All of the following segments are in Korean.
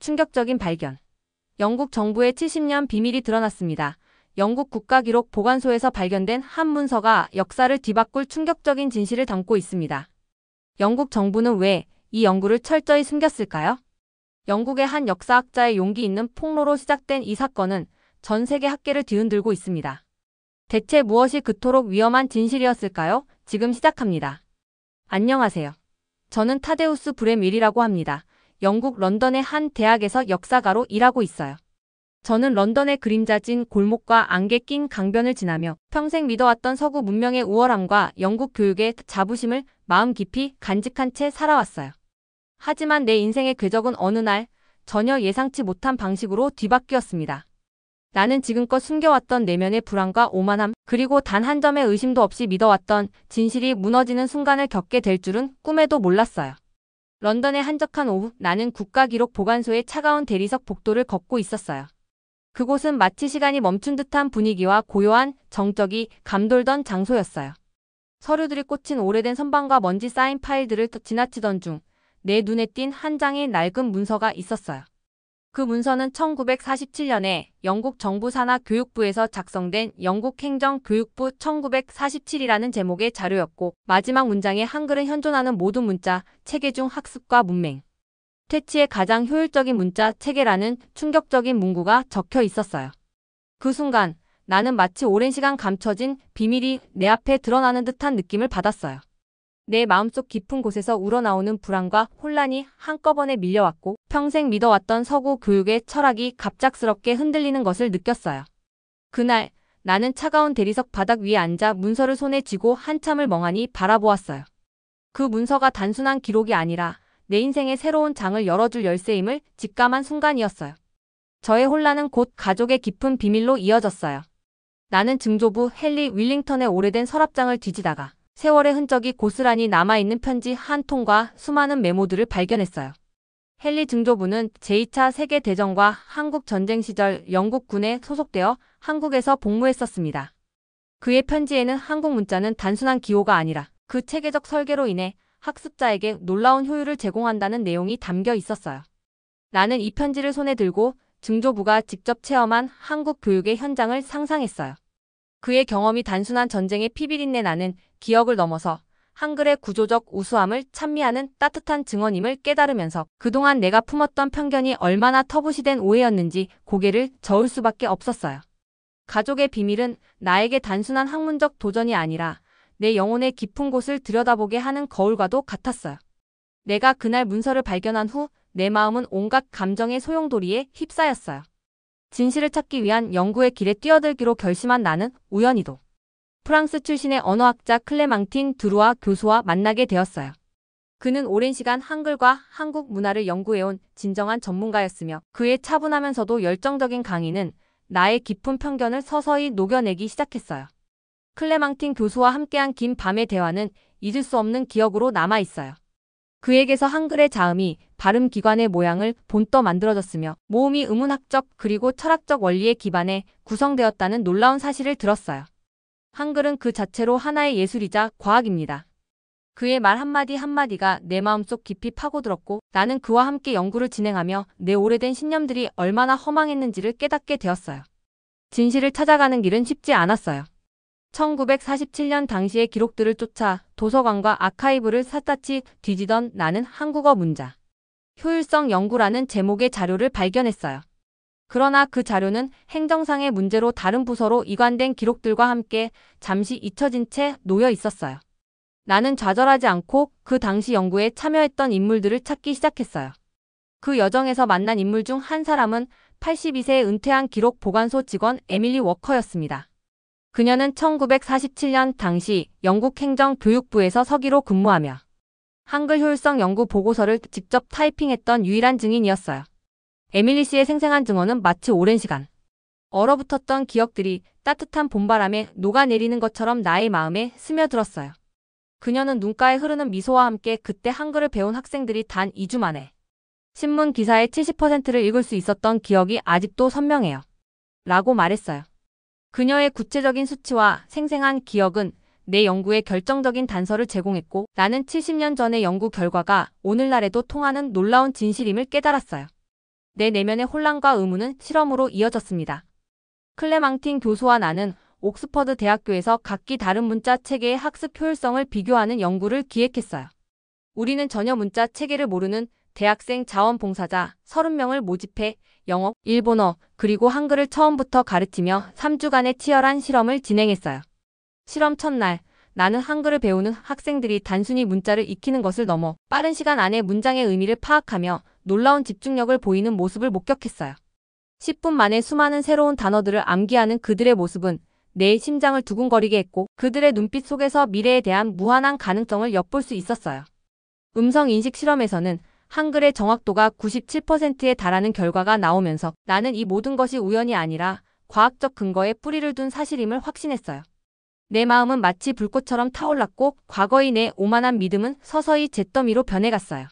충격적인 발견. 영국 정부의 70년 비밀이 드러났습니다. 영국 국가기록 보관소에서 발견된 한 문서가 역사를 뒤바꿀 충격적인 진실을 담고 있습니다. 영국 정부는 왜 이 연구를 철저히 숨겼을까요? 영국의 한 역사학자의 용기 있는 폭로로 시작된 이 사건은 전 세계 학계를 뒤흔들고 있습니다. 대체 무엇이 그토록 위험한 진실이었을까요? 지금 시작합니다. 안녕하세요. 저는 타데우스 브레밀이라고 합니다. 영국 런던의 한 대학에서 역사가로 일하고 있어요. 저는 런던의 그림자진 골목과 안개 낀 강변을 지나며 평생 믿어왔던 서구 문명의 우월함과 영국 교육의 자부심을 마음 깊이 간직한 채 살아왔어요. 하지만 내 인생의 궤적은 어느 날 전혀 예상치 못한 방식으로 뒤바뀌었습니다. 나는 지금껏 숨겨왔던 내면의 불안과 오만함, 그리고 단 한 점의 의심도 없이 믿어왔던 진실이 무너지는 순간을 겪게 될 줄은 꿈에도 몰랐어요. 런던의 한적한 오후, 나는 국가기록 보관소의 차가운 대리석 복도를 걷고 있었어요. 그곳은 마치 시간이 멈춘 듯한 분위기와 고요한 정적이 감돌던 장소였어요. 서류들이 꽂힌 오래된 선반과 먼지 쌓인 파일들을 지나치던 중 내 눈에 띈 한 장의 낡은 문서가 있었어요. 그 문서는 1947년에 영국 정부 산하 교육부에서 작성된 영국 행정교육부 1947이라는 제목의 자료였고, 마지막 문장에 한글은 현존하는 모든 문자 체계 중 학습과 문맹, 퇴치의 가장 효율적인 문자 체계라는 충격적인 문구가 적혀 있었어요. 그 순간 나는 마치 오랜 시간 감춰진 비밀이 내 앞에 드러나는 듯한 느낌을 받았어요. 내 마음속 깊은 곳에서 우러나오는 불안과 혼란이 한꺼번에 밀려왔고, 평생 믿어왔던 서구 교육의 철학이 갑작스럽게 흔들리는 것을 느꼈어요. 그날 나는 차가운 대리석 바닥 위에 앉아 문서를 손에 쥐고 한참을 멍하니 바라보았어요. 그 문서가 단순한 기록이 아니라 내 인생의 새로운 장을 열어줄 열쇠임을 직감한 순간이었어요. 저의 혼란은 곧 가족의 깊은 비밀로 이어졌어요. 나는 증조부 헨리 윌링턴의 오래된 서랍장을 뒤지다가 세월의 흔적이 고스란히 남아있는 편지 한 통과 수많은 메모들을 발견했어요. 헨리 증조부는 제2차 세계대전과 한국전쟁 시절 영국군에 소속되어 한국에서 복무했었습니다. 그의 편지에는 한국 문자는 단순한 기호가 아니라 그 체계적 설계로 인해 학습자에게 놀라운 효율을 제공한다는 내용이 담겨 있었어요. 나는 이 편지를 손에 들고 증조부가 직접 체험한 한국 교육의 현장을 상상했어요. 그의 경험이 단순한 전쟁의 피비린내 나는 기억을 넘어서 한글의 구조적 우수함을 찬미하는 따뜻한 증언임을 깨달으면서 그동안 내가 품었던 편견이 얼마나 터부시된 오해였는지 고개를 저을 수밖에 없었어요. 가족의 비밀은 나에게 단순한 학문적 도전이 아니라 내 영혼의 깊은 곳을 들여다보게 하는 거울과도 같았어요. 내가 그날 문서를 발견한 후 내 마음은 온갖 감정의 소용돌이에 휩싸였어요. 진실을 찾기 위한 연구의 길에 뛰어들기로 결심한 나는 우연히도 프랑스 출신의 언어학자 클레망틴 드루아 교수와 만나게 되었어요. 그는 오랜 시간 한글과 한국 문화를 연구해온 진정한 전문가였으며 그의 차분하면서도 열정적인 강의는 나의 깊은 편견을 서서히 녹여내기 시작했어요. 클레망틴 교수와 함께한 긴 밤의 대화는 잊을 수 없는 기억으로 남아있어요. 그에게서 한글의 자음이 발음 기관의 모양을 본떠 만들어졌으며 모음이 의문학적 그리고 철학적 원리에 기반해 구성되었다는 놀라운 사실을 들었어요. 한글은 그 자체로 하나의 예술이자 과학입니다. 그의 말 한마디 한마디가 내 마음속 깊이 파고들었고, 나는 그와 함께 연구를 진행하며 내 오래된 신념들이 얼마나 허망했는지를 깨닫게 되었어요. 진실을 찾아가는 길은 쉽지 않았어요. 1947년 당시의 기록들을 쫓아 도서관과 아카이브를 샅샅이 뒤지던 나는 한국어 문자 효율성 연구라는 제목의 자료를 발견했어요. 그러나 그 자료는 행정상의 문제로 다른 부서로 이관된 기록들과 함께 잠시 잊혀진 채 놓여 있었어요. 나는 좌절하지 않고 그 당시 연구에 참여했던 인물들을 찾기 시작했어요. 그 여정에서 만난 인물 중 한 사람은 82세에 은퇴한 기록 보관소 직원 에밀리 워커였습니다. 그녀는 1947년 당시 영국 행정교육부에서 서기로 근무하며 한글 효율성 연구 보고서를 직접 타이핑했던 유일한 증인이었어요. 에밀리 씨의 생생한 증언은 마치 오랜 시간 얼어붙었던 기억들이 따뜻한 봄바람에 녹아내리는 것처럼 나의 마음에 스며들었어요. 그녀는 눈가에 흐르는 미소와 함께 그때 한글을 배운 학생들이 단 2주 만에 신문 기사의 70%를 읽을 수 있었던 기억이 아직도 선명해요. 라고 말했어요. 그녀의 구체적인 수치와 생생한 기억은 내 연구에 결정적인 단서를 제공했고, 나는 70년 전의 연구 결과가 오늘날에도 통하는 놀라운 진실임을 깨달았어요. 내 내면의 혼란과 의문은 실험으로 이어졌습니다. 클레망틴 교수와 나는 옥스퍼드 대학교에서 각기 다른 문자 체계의 학습 효율성을 비교하는 연구를 기획했어요. 우리는 전혀 문자 체계를 모르는 대학생 자원봉사자 30명을 모집해 영어, 일본어, 그리고 한글을 처음부터 가르치며 3주간의 치열한 실험을 진행했어요. 실험 첫날, 나는 한글을 배우는 학생들이 단순히 문자를 익히는 것을 넘어 빠른 시간 안에 문장의 의미를 파악하며 놀라운 집중력을 보이는 모습을 목격했어요. 10분 만에 수많은 새로운 단어들을 암기하는 그들의 모습은 내 심장을 두근거리게 했고, 그들의 눈빛 속에서 미래에 대한 무한한 가능성을 엿볼 수 있었어요. 음성 인식 실험에서는 한글의 정확도가 97%에 달하는 결과가 나오면서 나는 이 모든 것이 우연이 아니라 과학적 근거에 뿌리를 둔 사실임을 확신했어요. 내 마음은 마치 불꽃처럼 타올랐고, 과거의 내 오만한 믿음은 서서히 잿더미로 변해갔어요.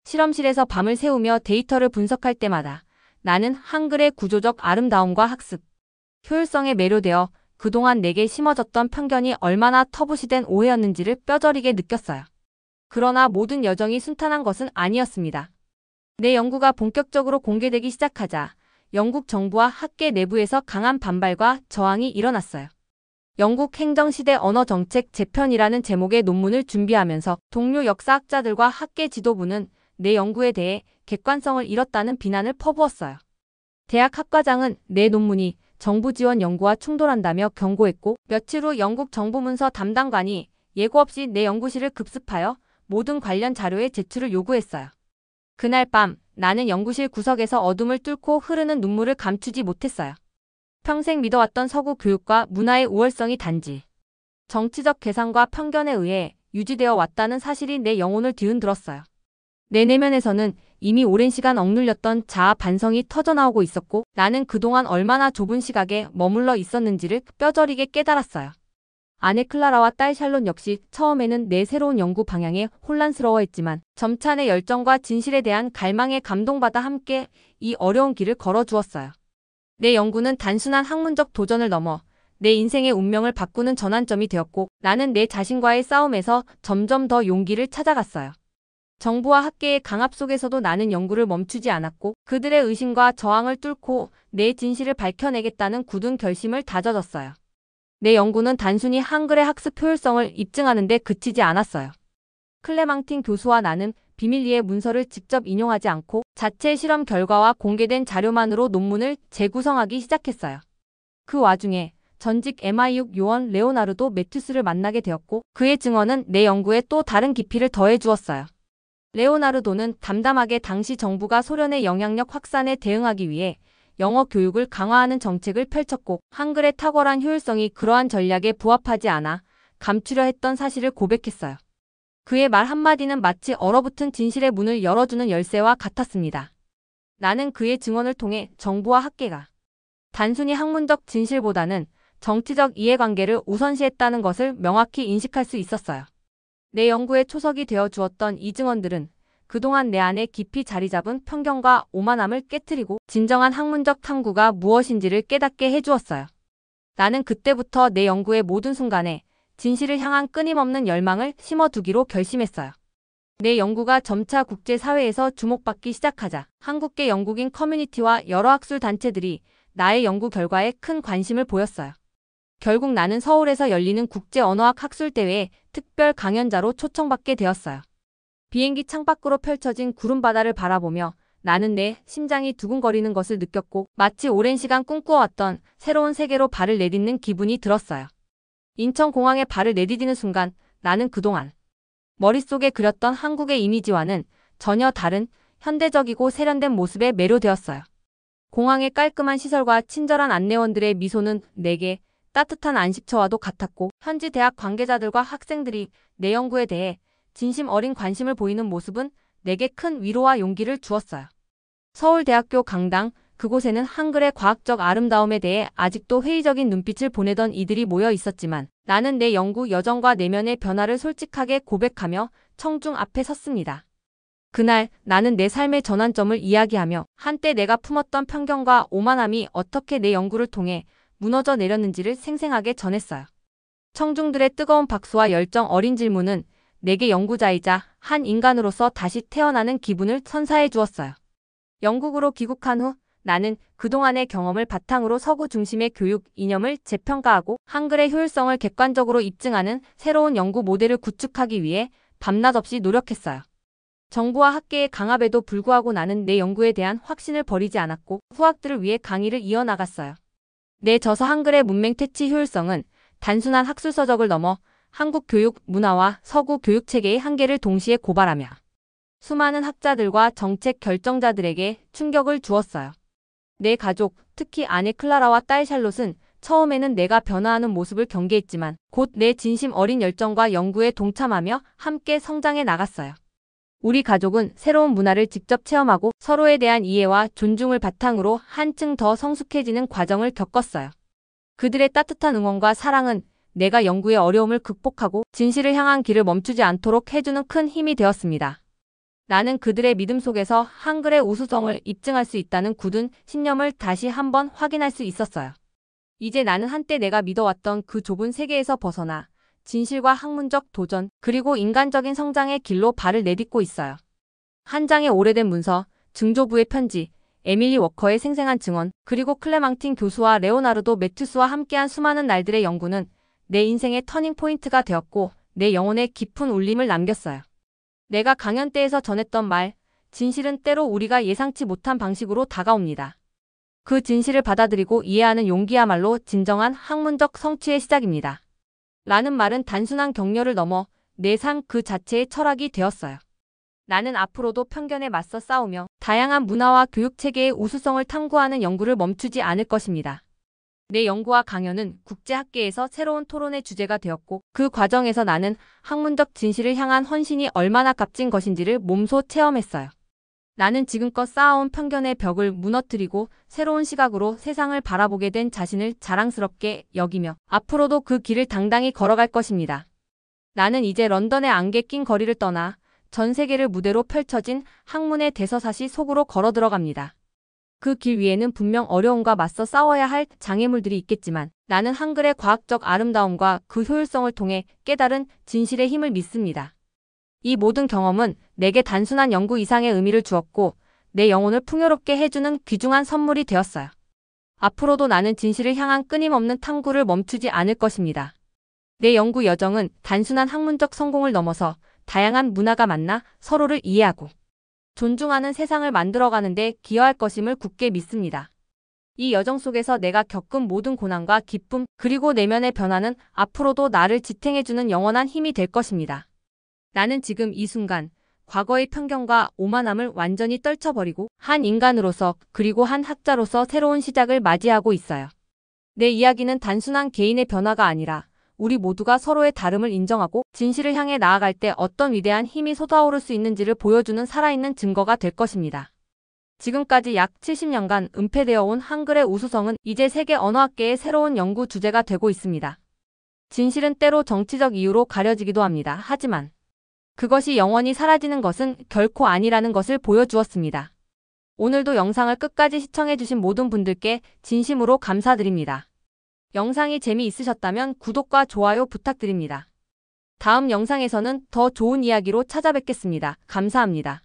실험실에서 밤을 새우며 데이터를 분석할 때마다 나는 한글의 구조적 아름다움과 학습, 효율성에 매료되어 그동안 내게 심어졌던 편견이 얼마나 터부시된 오해였는지를 뼈저리게 느꼈어요. 그러나 모든 여정이 순탄한 것은 아니었습니다. 내 연구가 본격적으로 공개되기 시작하자 영국 정부와 학계 내부에서 강한 반발과 저항이 일어났어요. 영국 행정시대 언어정책 재편이라는 제목의 논문을 준비하면서 동료 역사학자들과 학계 지도부는 내 연구에 대해 객관성을 잃었다는 비난을 퍼부었어요. 대학 학과장은 내 논문이 정부 지원 연구와 충돌한다며 경고했고, 며칠 후 영국 정부문서 담당관이 예고 없이 내 연구실을 급습하여 모든 관련 자료의 제출을 요구했어요. 그날 밤 나는 연구실 구석에서 어둠을 뚫고 흐르는 눈물을 감추지 못했어요. 평생 믿어왔던 서구 교육과 문화의 우월성이 단지 정치적 계산과 편견에 의해 유지되어 왔다는 사실이 내 영혼을 뒤흔들었어요. 내 내면에서는 이미 오랜 시간 억눌렸던 자아 반성이 터져나오고 있었고, 나는 그동안 얼마나 좁은 시각에 머물러 있었는지를 뼈저리게 깨달았어요. 아내 클라라와 딸 샬롯 역시 처음에는 내 새로운 연구 방향에 혼란스러워했지만 점차 내 열정과 진실에 대한 갈망에 감동받아 함께 이 어려운 길을 걸어주었어요. 내 연구는 단순한 학문적 도전을 넘어 내 인생의 운명을 바꾸는 전환점이 되었고, 나는 내 자신과의 싸움에서 점점 더 용기를 찾아갔어요. 정부와 학계의 강압 속에서도 나는 연구를 멈추지 않았고, 그들의 의심과 저항을 뚫고 내 진실을 밝혀내겠다는 굳은 결심을 다져졌어요. 내 연구는 단순히 한글의 학습 효율성을 입증하는 데 그치지 않았어요. 클레망틴 교수와 나는 비밀리에 문서를 직접 인용하지 않고 자체 실험 결과와 공개된 자료만으로 논문을 재구성하기 시작했어요. 그 와중에 전직 MI6 요원 레오나르도 매튜스를 만나게 되었고, 그의 증언은 내 연구에 또 다른 깊이를 더해 주었어요. 레오나르도는 담담하게 당시 정부가 소련의 영향력 확산에 대응하기 위해 영어 교육을 강화하는 정책을 펼쳤고, 한글의 탁월한 효율성이 그러한 전략에 부합하지 않아 감추려 했던 사실을 고백했어요. 그의 말 한마디는 마치 얼어붙은 진실의 문을 열어주는 열쇠와 같았습니다. 나는 그의 증언을 통해 정부와 학계가 단순히 학문적 진실보다는 정치적 이해관계를 우선시했다는 것을 명확히 인식할 수 있었어요. 내 연구의 초석이 되어 주었던 이 증언들은 그동안 내 안에 깊이 자리 잡은 편견과 오만함을 깨트리고 진정한 학문적 탐구가 무엇인지를 깨닫게 해주었어요. 나는 그때부터 내 연구의 모든 순간에 진실을 향한 끊임없는 열망을 심어두기로 결심했어요. 내 연구가 점차 국제사회에서 주목받기 시작하자 한국계 영국인 커뮤니티와 여러 학술 단체들이 나의 연구 결과에 큰 관심을 보였어요. 결국 나는 서울에서 열리는 국제언어학 학술대회에 특별 강연자로 초청받게 되었어요. 비행기 창밖으로 펼쳐진 구름바다를 바라보며 나는 내 심장이 두근거리는 것을 느꼈고, 마치 오랜 시간 꿈꾸어왔던 새로운 세계로 발을 내딛는 기분이 들었어요. 인천공항에 발을 내디디는 순간 나는 그동안 머릿속에 그렸던 한국의 이미지와는 전혀 다른 현대적이고 세련된 모습에 매료되었어요. 공항의 깔끔한 시설과 친절한 안내원들의 미소는 내게 따뜻한 안식처와도 같았고, 현지 대학 관계자들과 학생들이 내 연구에 대해 진심 어린 관심을 보이는 모습은 내게 큰 위로와 용기를 주었어요. 서울대학교 강당, 그곳에는 한글의 과학적 아름다움에 대해 아직도 회의적인 눈빛을 보내던 이들이 모여 있었지만, 나는 내 연구 여정과 내면의 변화를 솔직하게 고백하며 청중 앞에 섰습니다. 그날 나는 내 삶의 전환점을 이야기하며 한때 내가 품었던 편견과 오만함이 어떻게 내 연구를 통해 무너져 내렸는지를 생생하게 전했어요. 청중들의 뜨거운 박수와 열정 어린 질문은 내게 연구자이자 한 인간으로서 다시 태어나는 기분을 선사해 주었어요. 영국으로 귀국한 후 나는 그동안의 경험을 바탕으로 서구 중심의 교육 이념을 재평가하고 한글의 효율성을 객관적으로 입증하는 새로운 연구 모델을 구축하기 위해 밤낮 없이 노력했어요. 정부와 학계의 강압에도 불구하고 나는 내 연구에 대한 확신을 버리지 않았고 후학들을 위해 강의를 이어나갔어요. 내 저서 한글의 문맹 퇴치 효율성은 단순한 학술 서적을 넘어 한국 교육 문화와 서구 교육 체계의 한계를 동시에 고발하며 수많은 학자들과 정책 결정자들에게 충격을 주었어요. 내 가족, 특히 아내 클라라와 딸 샬롯은 처음에는 내가 변화하는 모습을 경계했지만 곧 내 진심 어린 열정과 연구에 동참하며 함께 성장해 나갔어요. 우리 가족은 새로운 문화를 직접 체험하고 서로에 대한 이해와 존중을 바탕으로 한층 더 성숙해지는 과정을 겪었어요. 그들의 따뜻한 응원과 사랑은 내가 연구의 어려움을 극복하고 진실을 향한 길을 멈추지 않도록 해주는 큰 힘이 되었습니다. 나는 그들의 믿음 속에서 한글의 우수성을 입증할 수 있다는 굳은 신념을 다시 한번 확인할 수 있었어요. 이제 나는 한때 내가 믿어왔던 그 좁은 세계에서 벗어나 진실과 학문적 도전, 그리고 인간적인 성장의 길로 발을 내딛고 있어요. 한 장의 오래된 문서, 증조부의 편지, 에밀리 워커의 생생한 증언, 그리고 클레망틴 교수와 레오나르도 매튜스와 함께한 수많은 날들의 연구는 내 인생의 터닝 포인트가 되었고 내 영혼에 깊은 울림을 남겼어요. 내가 강연 때에서 전했던 말, 진실은 때로 우리가 예상치 못한 방식으로 다가옵니다. 그 진실을 받아들이고 이해하는 용기야말로 진정한 학문적 성취의 시작입니다. 라는 말은 단순한 격려를 넘어 내 삶 그 자체의 철학이 되었어요. 나는 앞으로도 편견에 맞서 싸우며 다양한 문화와 교육체계의 우수성을 탐구하는 연구를 멈추지 않을 것입니다. 내 연구와 강연은 국제학계에서 새로운 토론의 주제가 되었고 그 과정에서 나는 학문적 진실을 향한 헌신이 얼마나 값진 것인지를 몸소 체험했어요. 나는 지금껏 쌓아온 편견의 벽을 무너뜨리고 새로운 시각으로 세상을 바라보게 된 자신을 자랑스럽게 여기며 앞으로도 그 길을 당당히 걸어갈 것입니다. 나는 이제 런던의 안개 낀 거리를 떠나 전 세계를 무대로 펼쳐진 학문의 대서사시 속으로 걸어 들어갑니다. 그 길 위에는 분명 어려움과 맞서 싸워야 할 장애물들이 있겠지만 나는 한글의 과학적 아름다움과 그 효율성을 통해 깨달은 진실의 힘을 믿습니다. 이 모든 경험은 내게 단순한 연구 이상의 의미를 주었고 내 영혼을 풍요롭게 해주는 귀중한 선물이 되었어요. 앞으로도 나는 진실을 향한 끊임없는 탐구를 멈추지 않을 것입니다. 내 연구 여정은 단순한 학문적 성공을 넘어서 다양한 문화가 만나 서로를 이해하고 존중하는 세상을 만들어가는 데 기여할 것임을 굳게 믿습니다. 이 여정 속에서 내가 겪은 모든 고난과 기쁨 그리고 내면의 변화는 앞으로도 나를 지탱해주는 영원한 힘이 될 것입니다. 나는 지금 이 순간 과거의 편견과 오만함을 완전히 떨쳐버리고 한 인간으로서 그리고 한 학자로서 새로운 시작을 맞이하고 있어요. 내 이야기는 단순한 개인의 변화가 아니라 우리 모두가 서로의 다름을 인정하고 진실을 향해 나아갈 때 어떤 위대한 힘이 솟아오를 수 있는지를 보여주는 살아있는 증거가 될 것입니다. 지금까지 약 70년간 은폐되어 온 한글의 우수성은 이제 세계 언어학계의 새로운 연구 주제가 되고 있습니다. 진실은 때로 정치적 이유로 가려지기도 합니다. 하지만 그것이 영원히 사라지는 것은 결코 아니라는 것을 보여주었습니다. 오늘도 영상을 끝까지 시청해주신 모든 분들께 진심으로 감사드립니다. 영상이 재미있으셨다면 구독과 좋아요 부탁드립니다. 다음 영상에서는 더 좋은 이야기로 찾아뵙겠습니다. 감사합니다.